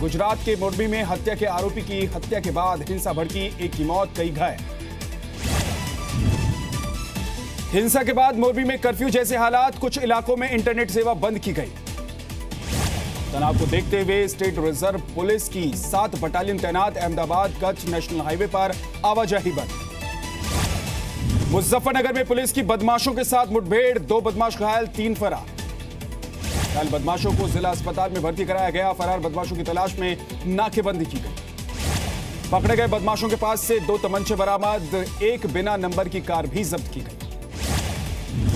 गुजरात के मोरबी में हत्या के आरोपी की हत्या के बाद हिंसा भड़की, एक की मौत, कई घायल। हिंसा के बाद मोरबी में कर्फ्यू जैसे हालात, कुछ इलाकों में इंटरनेट सेवा बंद की गई। तनाव को देखते हुए स्टेट रिजर्व पुलिस की 7 बटालियन तैनात, अहमदाबाद कच्छ नेशनल हाईवे पर आवाजाही बंद। मुजफ्फरनगर में पुलिस की बदमाशों के साथ मुठभेड़, 2 बदमाश घायल, 3 फरार। घायल बदमाशों को जिला अस्पताल में भर्ती कराया गया। फरार बदमाशों की तलाश में नाकेबंदी की गई। पकड़े गए बदमाशों के पास से 2 तमंचे बरामद, 1 बिना नंबर की कार भी जब्त की गई।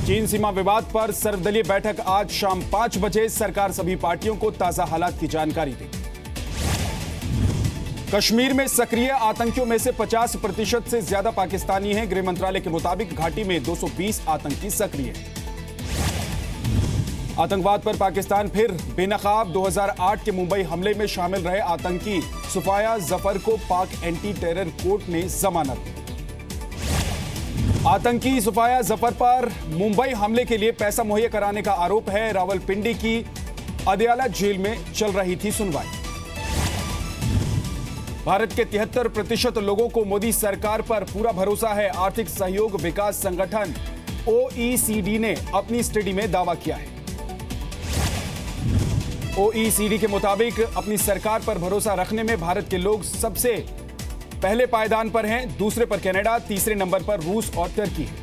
चीन सीमा विवाद पर सर्वदलीय बैठक आज शाम 5 बजे। सरकार सभी पार्टियों को ताजा हालात की जानकारी देगी। कश्मीर में सक्रिय आतंकियों में से 50% से ज्यादा पाकिस्तानी हैं। गृह मंत्रालय के मुताबिक घाटी में 220 आतंकी सक्रिय हैं। आतंकवाद पर पाकिस्तान फिर बेनकाब। 2008 के मुंबई हमले में शामिल रहे आतंकी सुफाया जफर को पाक एंटी टेरर कोर्ट ने जमानत दी। आतंकी सुफाया जफर पर मुंबई हमले के लिए पैसा मुहैया कराने का आरोप है। रावलपिंडी की अदयाला जेल में चल रही थी सुनवाई। भारत के 73% लोगों को मोदी सरकार पर पूरा भरोसा है। आर्थिक सहयोग विकास संगठन OECD ने अपनी स्टडी में दावा किया है। OECD के मुताबिक अपनी सरकार पर भरोसा रखने में भारत के लोग सबसे पहले पायदान पर हैं। दूसरे पर कनाडा, तीसरे नंबर पर रूस और तुर्की है।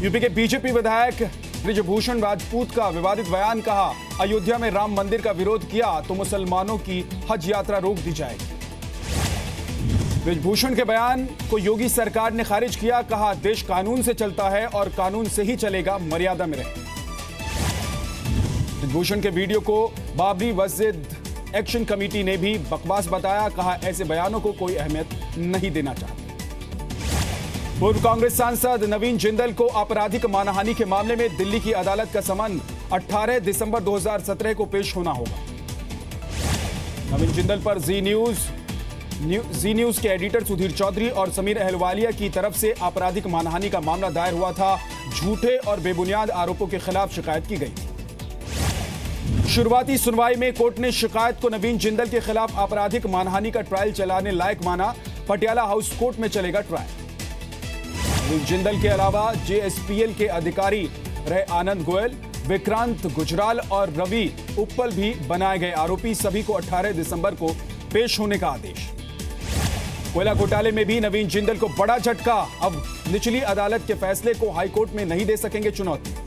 यूपी के बीजेपी विधायक ब्रिजभूषण राजपूत का विवादित बयान, कहा अयोध्या में राम मंदिर का विरोध किया तो मुसलमानों की हज यात्रा रोक दी जाएगी। ब्रिजभूषण के बयान को योगी सरकार ने खारिज किया। कहा देश कानून से चलता है और कानून से ही चलेगा, मर्यादा में रहे। ब्रिजभूषण के वीडियो को बाबरी मस्जिद एक्शन कमेटी ने भी बकवास बताया। कहा ऐसे बयानों को कोई अहमियत नहीं देना चाहते। पूर्व कांग्रेस सांसद नवीन जिंदल को आपराधिक मानहानि के मामले में दिल्ली की अदालत का समन 18 दिसंबर 2017 को पेश होना होगा। नवीन जिंदल पर जी न्यूज के एडिटर सुधीर चौधरी और समीर अहलवालिया की तरफ से आपराधिक मानहानि का मामला दायर हुआ था। झूठे और बेबुनियाद आरोपों के खिलाफ शिकायत की गई थी। शुरुआती सुनवाई में कोर्ट ने शिकायत को नवीन जिंदल के खिलाफ आपराधिक मानहानि का ट्रायल चलाने लायक माना। पटियाला हाउस कोर्ट में चलेगा ट्रायल। नवीन जिंदल के अलावा JSPL के अधिकारी रहे आनंद गोयल, विक्रांत गुजराल और रवि उप्पल भी बनाए गए आरोपी। सभी को 18 दिसंबर को पेश होने का आदेश। कोयला घोटाले में भी नवीन जिंदल को बड़ा झटका। अब निचली अदालत के फैसले को हाईकोर्ट में नहीं दे सकेंगे चुनौती।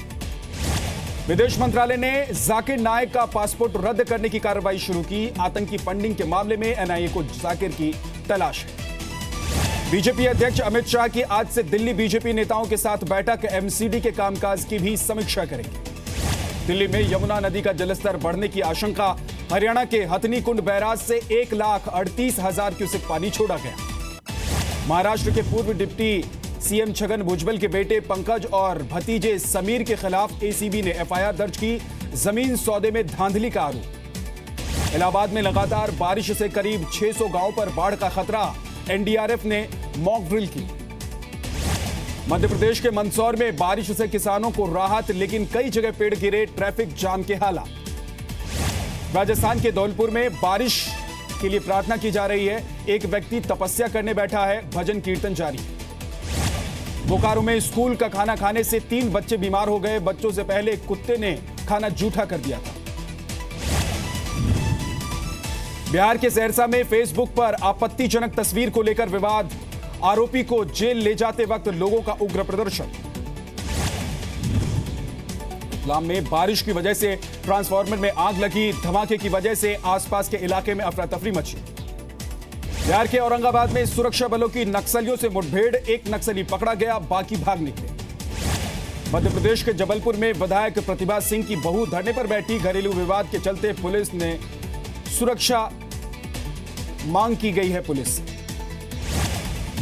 विदेश मंत्रालय ने जाकिर नाइक का पासपोर्ट रद्द करने की कार्रवाई शुरू की। आतंकी फंडिंग के मामले में NIA को जाकिर की तलाश है। बीजेपी अध्यक्ष अमित शाह की आज से दिल्ली बीजेपी नेताओं के साथ बैठक। MCD के कामकाज की भी समीक्षा करेंगे। दिल्ली में यमुना नदी का जलस्तर बढ़ने की आशंका। हरियाणा के हथनी कुंड बैराज से 1,38,000 क्यूसेक पानी छोड़ा गया। महाराष्ट्र के पूर्व डिप्टी CM छगन भुजबल के बेटे पंकज और भतीजे समीर के खिलाफ ACB ने FIR दर्ज की। जमीन सौदे में धांधली का आरोप। इलाहाबाद में लगातार बारिश से करीब 600 गांवों पर बाढ़ का खतरा। NDRF ने मॉक ड्रिल की। मध्य प्रदेश के मंदसौर में बारिश से किसानों को राहत, लेकिन कई जगह पेड़ गिरे, ट्रैफिक जाम के हालात। राजस्थान के धौलपुर में बारिश के लिए प्रार्थना की जा रही है। एक व्यक्ति तपस्या करने बैठा है, भजन कीर्तन जारी है। बोकारो में स्कूल का खाना खाने से 3 बच्चे बीमार हो गए। बच्चों से पहले कुत्ते ने खाना जूठा कर दिया था। बिहार के सहरसा में फेसबुक पर आपत्तिजनक तस्वीर को लेकर विवाद। आरोपी को जेल ले जाते वक्त लोगों का उग्र प्रदर्शन। रतलाम में बारिश की वजह से ट्रांसफार्मर में आग लगी। धमाके की वजह से आसपास के इलाके में अफरा तफरी मची। बिहार के औरंगाबाद में सुरक्षा बलों की नक्सलियों से मुठभेड़। एक नक्सली पकड़ा गया, बाकी भाग निकले। मध्य प्रदेश के जबलपुर में विधायक प्रतिभा सिंह की बहू धरने पर बैठी। घरेलू विवाद के चलते पुलिस ने सुरक्षा मांग की गई है पुलिस से।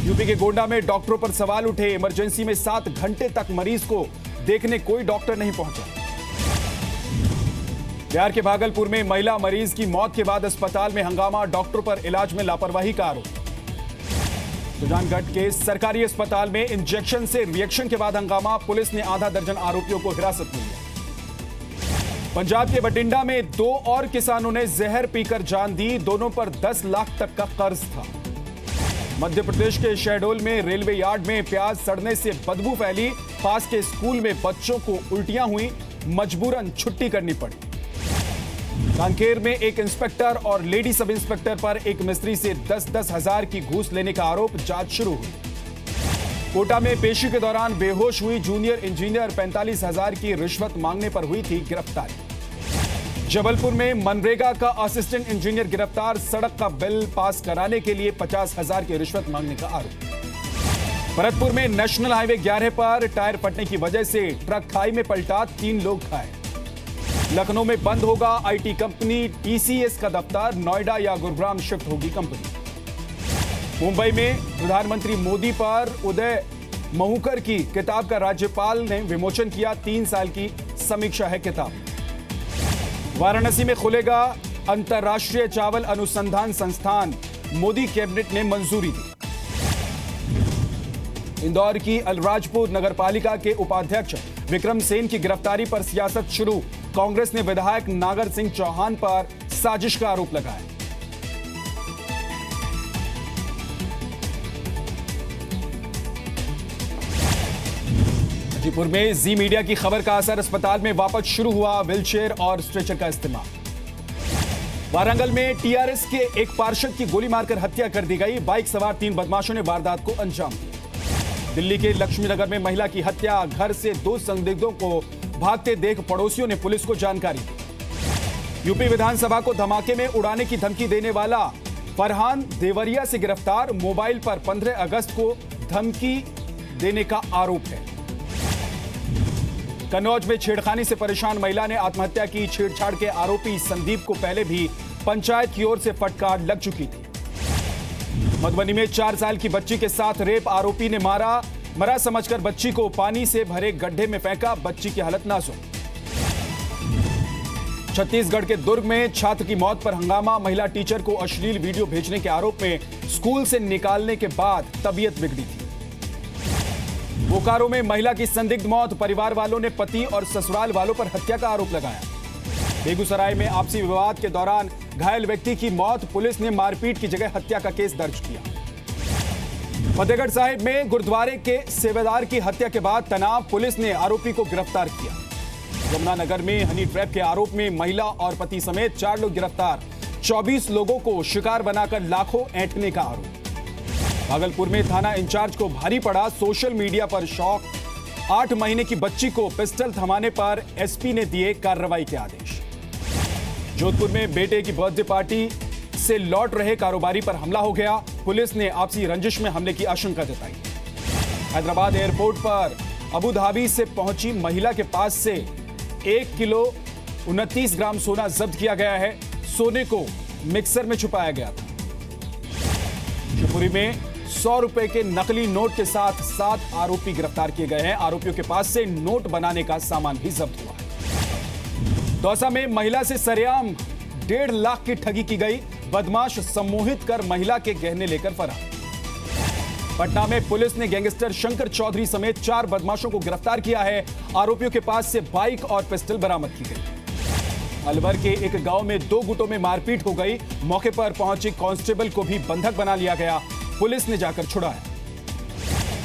यूपी के गोंडा में डॉक्टरों पर सवाल उठे। इमरजेंसी में 7 घंटे तक मरीज को देखने कोई डॉक्टर नहीं पहुंचा। बिहार के भागलपुर में महिला मरीज की मौत के बाद अस्पताल में हंगामा। डॉक्टरों पर इलाज में लापरवाही का आरोप। सुजानगढ़ के सरकारी अस्पताल में इंजेक्शन से रिएक्शन के बाद हंगामा। पुलिस ने आधा दर्जन आरोपियों को हिरासत में लिया। पंजाब के बठिंडा में 2 और किसानों ने जहर पीकर जान दी। दोनों पर 10 लाख तक का कर्ज था। मध्य प्रदेश के शहडोल में रेलवे यार्ड में प्याज सड़ने से बदबू फैली। पास के स्कूल में बच्चों को उल्टियां हुई, मजबूरन छुट्टी करनी पड़ी। कांकेर में एक इंस्पेक्टर और लेडी सब इंस्पेक्टर पर एक मिस्त्री से 10-10 हजार की घूस लेने का आरोप, जांच शुरू हुई। कोटा में पेशी के दौरान बेहोश हुई जूनियर इंजीनियर 45 हजार की रिश्वत मांगने पर हुई थी गिरफ्तारी। जबलपुर में मनरेगा का असिस्टेंट इंजीनियर गिरफ्तार। सड़क का बिल पास कराने के लिए 50 हजार की रिश्वत मांगने का आरोप। भरतपुर में नेशनल हाईवे 11 पर टायर फटने की वजह से ट्रक खाई में पलटा, 3 लोग घायल। लखनऊ में बंद होगा आईटी कंपनी टीसीएस का दफ्तर। नोएडा या गुरुग्राम शिफ्ट होगी कंपनी। मुंबई में प्रधानमंत्री मोदी पर उदय महूकर की किताब का राज्यपाल ने विमोचन किया। 3 साल की समीक्षा है किताब। वाराणसी में खुलेगा अंतर्राष्ट्रीय चावल अनुसंधान संस्थान, मोदी कैबिनेट ने मंजूरी दी। इंदौर की अलीराजपुर नगरपालिका के उपाध्यक्ष विक्रम सेन की गिरफ्तारी पर सियासत शुरू। कांग्रेस ने विधायक नागर सिंह चौहान पर साजिश का आरोप लगाया। गाजीपुर में जी मीडिया की खबर का असर, अस्पताल में वापस शुरू हुआ व्हीलचेयर और स्ट्रेचर का इस्तेमाल। वारंगल में टीआरएस के एक पार्षद की गोली मारकर हत्या कर दी गई। बाइक सवार 3 बदमाशों ने वारदात को अंजाम दिया। दिल्ली के लक्ष्मीनगर में महिला की हत्या। घर से 2 संदिग्धों को भागते देख पड़ोसियों ने पुलिस को जानकारी दी। यूपी विधानसभा को धमाके में उड़ाने की धमकी देने वाला फरहान देवरिया से गिरफ्तार। मोबाइल पर 15 अगस्त को धमकी देने का आरोप है। कन्नौज में छेड़खानी से परेशान महिला ने आत्महत्या की। छेड़छाड़ के आरोपी संदीप को पहले भी पंचायत की ओर से फटकार लग चुकी थी। मधुबनी में 4 साल की बच्ची के साथ रेप, आरोपी ने मरा समझकर बच्ची को पानी से भरे गड्ढे में फेंका। बच्ची की हालत नाजुक। छत्तीसगढ़ के दुर्ग में छात्र की मौत पर हंगामा। महिला टीचर को अश्लील वीडियो भेजने के आरोप में स्कूल से निकालने के बाद तबीयत बिगड़ी थी। बोकारो में महिला की संदिग्ध मौत। परिवार वालों ने पति और ससुराल वालों पर हत्या का आरोप लगाया। बेगूसराय में आपसी विवाद के दौरान घायल व्यक्ति की मौत। पुलिस ने मारपीट की जगह हत्या का केस दर्ज किया। फतेहगढ़ साहिब में गुरुद्वारे के सेवेदार की हत्या के बाद तनाव। पुलिस ने आरोपी को गिरफ्तार किया। यमुनानगर में हनी ट्रैप के आरोप में महिला और पति समेत 4 लोग गिरफ्तार। 24 लोगों को शिकार बनाकर लाखों ऐंठने का आरोप। भागलपुर में थाना इंचार्ज को भारी पड़ा सोशल मीडिया पर शौक। 8 महीने की बच्ची को पिस्टल थमाने पर एसपी ने दिए कार्रवाई के आदेश। जोधपुर में बेटे की बर्थडे पार्टी से लौट रहे कारोबारी पर हमला हो गया। पुलिस ने आपसी रंजिश में हमले की आशंका जताई। हैदराबाद एयरपोर्ट पर अबू धाबी से पहुंची महिला के पास से 1 किलो 29 ग्राम सोना जब्त किया गया है। सोने को मिक्सर में छुपाया गया था। शिवपुरी में 100 रुपए के नकली नोट के साथ 7 आरोपी गिरफ्तार किए गए हैं। आरोपियों के पास से नोट बनाने का सामान भी जब्त हुआ है। दौसा में महिला से सरेआम 1.5 लाख की ठगी की गई। बदमाश सम्मोहित कर महिला के गहने लेकर फरार। पटना में पुलिस ने गैंगस्टर शंकर चौधरी समेत 4 बदमाशों को गिरफ्तार किया है। आरोपियों के पास से बाइक और पिस्टल बरामद की गई। अलवर के एक गांव में 2 गुटों में मारपीट हो गई। मौके पर पहुंचे कांस्टेबल को भी बंधक बना लिया गया। पुलिस ने जाकर छुड़ाया।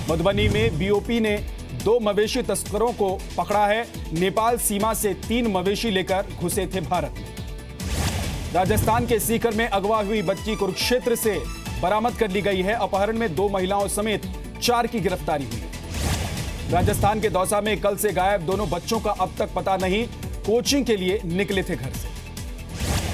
मधुबनी में बीओपी ने 2 मवेशी तस्करों को पकड़ा है। नेपाल सीमा से 3 मवेशी लेकर घुसे थे भारत में। राजस्थान के सीकर में अगवा हुई बच्ची कुरुक्षेत्र से बरामद कर ली गई है। अपहरण में 2 महिलाओं समेत 4 की गिरफ्तारी हुई है। राजस्थान के दौसा में कल से गायब दोनों बच्चों का अब तक पता नहीं। कोचिंग के लिए निकले थे घर से।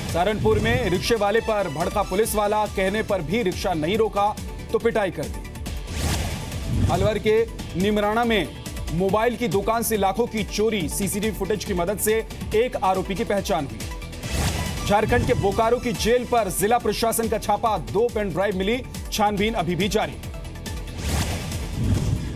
सहारनपुर में रिक्शे वाले पर भड़का पुलिस वाला। कहने पर भी रिक्शा नहीं रोका तो पिटाई कर दी। अलवर के निमराना में मोबाइल की दुकान से लाखों की चोरी। सीसीटीवी फुटेज की मदद से एक आरोपी की पहचान हुई। झारखंड के बोकारो की जेल पर जिला प्रशासन का छापा। 2 पेन ड्राइव मिली। छानबीन अभी भी जारी।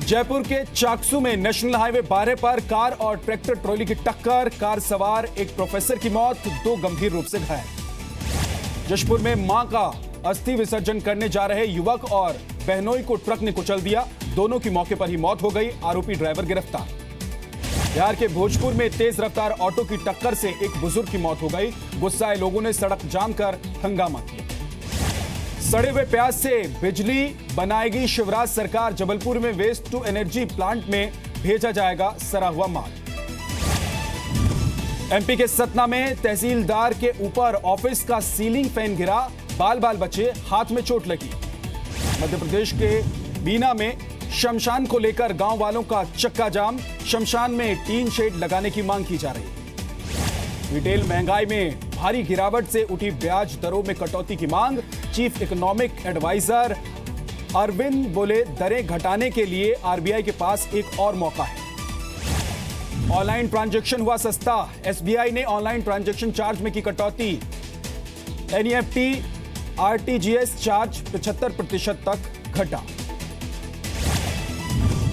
जयपुर के चाकसू में नेशनल हाईवे 12 पर कार और ट्रैक्टर ट्रॉली की टक्कर। कार सवार एक प्रोफेसर की मौत, 2 गंभीर रूप से घायल। जशपुर में मां का अस्थि विसर्जन करने जा रहे युवक और बहनोई को ट्रक ने कुचल दिया। दोनों की मौके पर ही मौत हो गई। आरोपी ड्राइवर गिरफ्तार। बिहार के भोजपुर में तेज रफ्तार ऑटो की टक्कर से एक बुजुर्ग की मौत हो गई। गुस्साए लोगों ने सड़क जाम कर हंगामा किया। सड़े हुए प्याज से बिजली बनाएगी शिवराज सरकार। जबलपुर में वेस्ट टू एनर्जी प्लांट में भेजा जाएगा सड़ा हुआ माल। एमपी के सतना में तहसीलदार के ऊपर ऑफिस का सीलिंग फैन गिरा, बाल बाल बचे, हाथ में चोट लगी। मध्य प्रदेश के बीना में शमशान को लेकर गांव वालों का चक्का जाम। शमशान में टीन शेड लगाने की मांग की जा रही है। रिटेल महंगाई में भारी गिरावट से उठी ब्याज दरों में कटौती की मांग। चीफ इकोनॉमिक एडवाइजर अरविंद बोले, दरें घटाने के लिए आरबीआई के पास एक और मौका है। ऑनलाइन ट्रांजैक्शन हुआ सस्ता। एसबीआई ने ऑनलाइन ट्रांजैक्शन चार्ज में की कटौती। एनईएफटी आरटीजीएस चार्ज 75% तक घटा।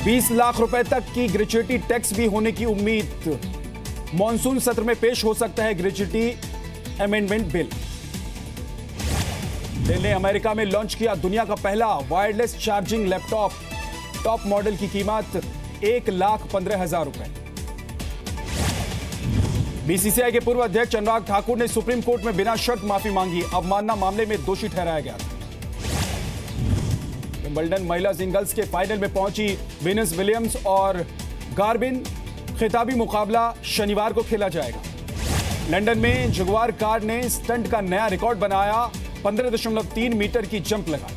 20 लाख रुपए तक की ग्रेच्युटी टैक्स भी होने की उम्मीद। मॉनसून सत्र में पेश हो सकता है ग्रेच्युटी अमेंडमेंट बिल। डेल ने अमेरिका में लॉन्च किया दुनिया का पहला wireless charging laptop. Top model की कीमत 1,15,000 रुपए। बीसीसीआई के पूर्व अध्यक्ष अनुराग ठाकुर ने सुप्रीम कोर्ट में बिना शर्त माफी मांगी। अवमानना मामले में दोषी ठहराया गया। विंबलडन महिला सिंगल्स के फाइनल में पहुंची वीनस विलियम्स और गार्बिन। खिताबी मुकाबला शनिवार को खेला जाएगा। लंदन में जगुआर कार ने स्टंट का नया रिकॉर्ड बनाया। 15.3 मीटर की जंप लगाई।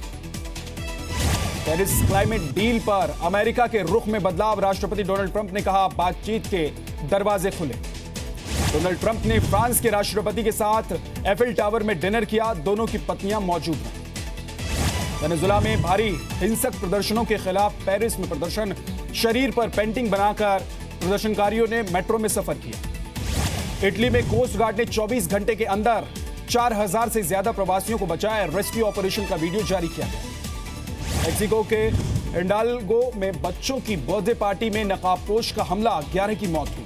पेरिस क्लाइमेट डील पर अमेरिका के रुख में बदलाव। राष्ट्रपति डोनाल्ड ट्रंप ने कहा, बातचीत के दरवाजे खुले। डोनाल्ड ट्रंप ने फ्रांस के राष्ट्रपति के साथ एफिल टावर में डिनर किया। दोनों की पत्नियां मौजूद रहीं। वेनेजुएला में भारी हिंसक प्रदर्शनों के खिलाफ पेरिस में प्रदर्शन। शरीर पर पेंटिंग बनाकर प्रदर्शनकारियों ने मेट्रो में सफर किया। इटली में कोस्ट गार्ड ने 24 घंटे के अंदर 4,000 से ज्यादा प्रवासियों को बचाया। रेस्क्यू ऑपरेशन का वीडियो जारी किया गया। मेक्सिको के हिडाल्गो में बच्चों की बर्थडे पार्टी में नकाबपोश का हमला, 11 की मौत हुई।